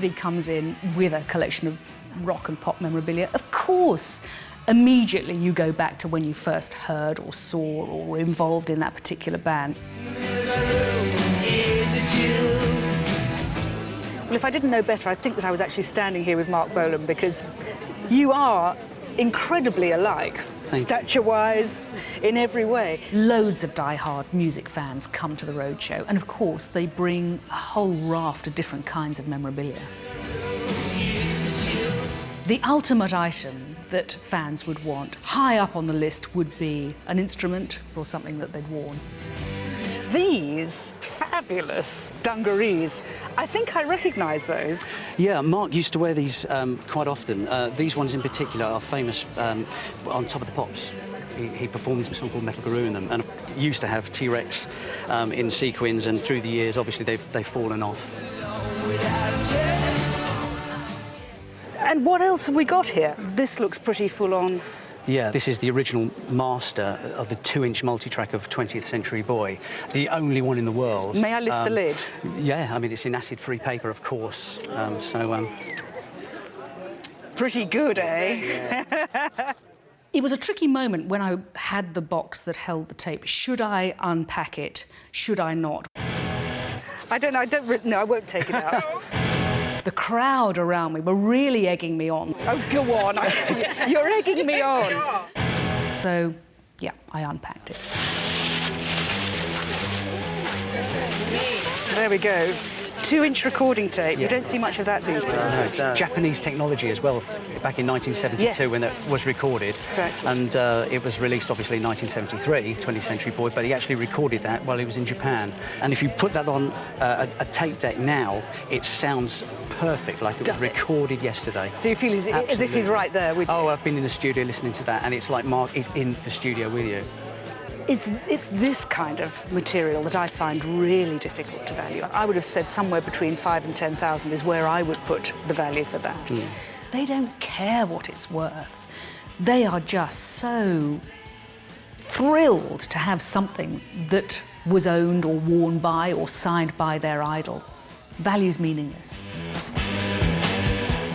He comes in with a collection of rock and pop memorabilia. Of course, immediately you go back to when you first heard or saw or were involved in that particular band. Well, if I didn't know better, I'd think that I was actually standing here with Marc Bolan, because you are incredibly alike, stature-wise, in every way. Loads of die-hard music fans come to the Roadshow, and of course they bring a whole raft of different kinds of memorabilia. The ultimate item that fans would want, high up on the list, would be an instrument or something that they'd worn. These fabulous dungarees, I think I recognise those. Yeah, Marc used to wear these quite often. These ones in particular are famous on Top of the Pops. He performed a song called Metal Guru in them, and used to have T.Rex in sequins, and through the years, obviously, they've fallen off. And what else have we got here? This looks pretty full-on. Yeah, this is the original master of the 2-inch multi-track of 20th Century Boy, the only one in the world. May I lift the lid? Yeah, I mean, it's in acid-free paper, of course, Pretty good, eh? Yeah. It was a tricky moment when I had the box that held the tape. Should I unpack it? Should I not? I don't know, no, I won't take it out. The crowd around me were really egging me on. Oh, go on. You're egging me on. So, yeah, I unpacked it. There we go. 2-inch recording tape. Yeah. You don't see much of that these days. No, Japanese technology as well, back in 1972 when it was recorded. Exactly. And it was released, obviously, in 1973, 20th Century Boy, but he actually recorded that while he was in Japan. And if you put that on a tape deck now, it sounds perfect, like it was recorded yesterday. So you feel as if he's right there with you? Oh, I've been in the studio listening to that, and it's like Marc is in the studio with you. It's this kind of material that I find really difficult to value. I would have said somewhere between 5,000 and 10,000 is where I would put the value for that. Mm. They don't care what it's worth. They are just so thrilled to have something that was owned or worn by or signed by their idol. Value's meaningless.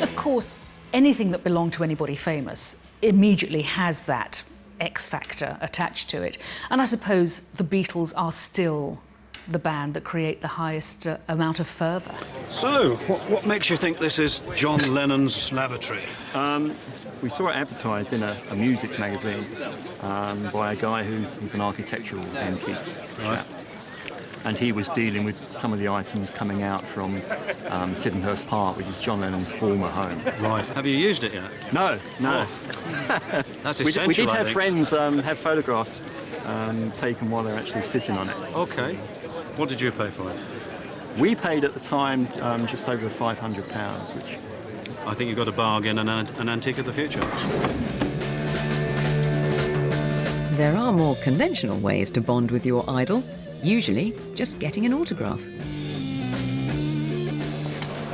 Of course, anything that belonged to anybody famous immediately has that X factor attached to it. And I suppose the Beatles are still the band that create the highest amount of fervour. So, what makes you think this is John Lennon's lavatory? We saw it advertised in a music magazine by a guy who's an architectural antiques chap. And he was dealing with some of the items coming out from Tittenhurst Park, which is John Lennon's former home. Right. Have you used it yet? No. Oh. That's essential, we did have friends have photographs taken while they're actually sitting on it. OK. What did you pay for it? We paid at the time just over £500, which... I think you've got a bargain and an antique of the future. There are more conventional ways to bond with your idol. Usually, just getting an autograph.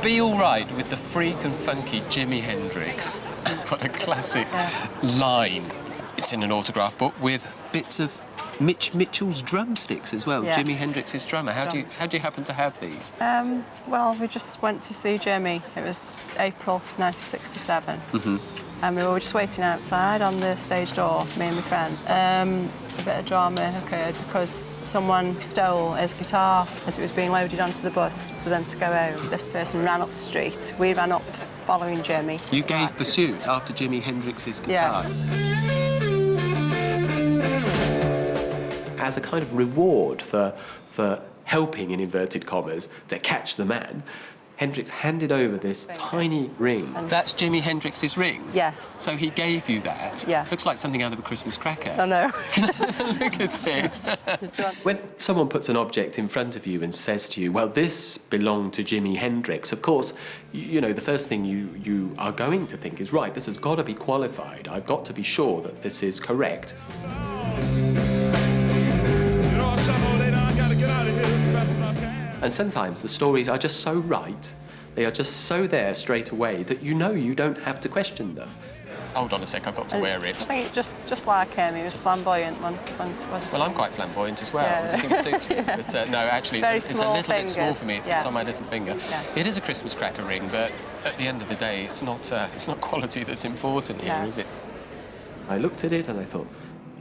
Be all right with the freak and funky Jimi Hendrix. What a classic line. It's in an autograph book with bits of Mitch Mitchell's drumsticks as well. Yeah. Jimi Hendrix's drummer. How do you happen to have these? Well, we just went to see Jimmy. It was April 1967. Mm-hmm. And we were just waiting outside on the stage door, me and my friend. A bit of drama occurred because someone stole his guitar as it was being loaded onto the bus for them to go home. This person ran up the street. We ran up following Jimmy. You gave pursuit after Jimi Hendrix's guitar? Yes. As a kind of reward for helping, in inverted commas, to catch the man, Hendrix handed over this tiny ring. That's Jimi Hendrix's ring? Yes. So he gave you that? Yeah. Looks like something out of a Christmas cracker. I know. Look at it. When someone puts an object in front of you and says to you, well, this belonged to Jimi Hendrix, of course, you know, the first thing you are going to think is, right, this has got to be qualified. I've got to be sure that this is correct. And sometimes the stories are just so right, they are just so there straight away that you know you don't have to question them. hold on a sec, I've got to And wear it's- it. I think just like him, he was flamboyant once Well, I'm quite flamboyant as well. Yeah. I think it suits me. But no, actually, Very it's a small little bit small for me. fingers, It fits yeah. on my little finger. Yeah. It is a Christmas cracker ring, but at the end of the day, it's not quality that's important here, No. is it? I looked at it and I thought,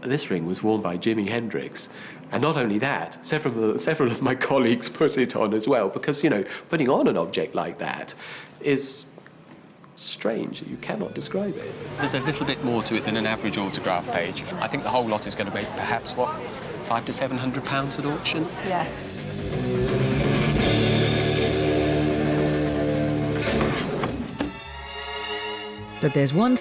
this ring was worn by Jimi Hendrix. And not only that, several of my colleagues put it on as well, because, you know, putting on an object like that is strange. You cannot describe it. There's a little bit more to it than an average autograph page. I think the whole lot is going to make perhaps, what, £500 to £700 at auction? Yeah. But there's one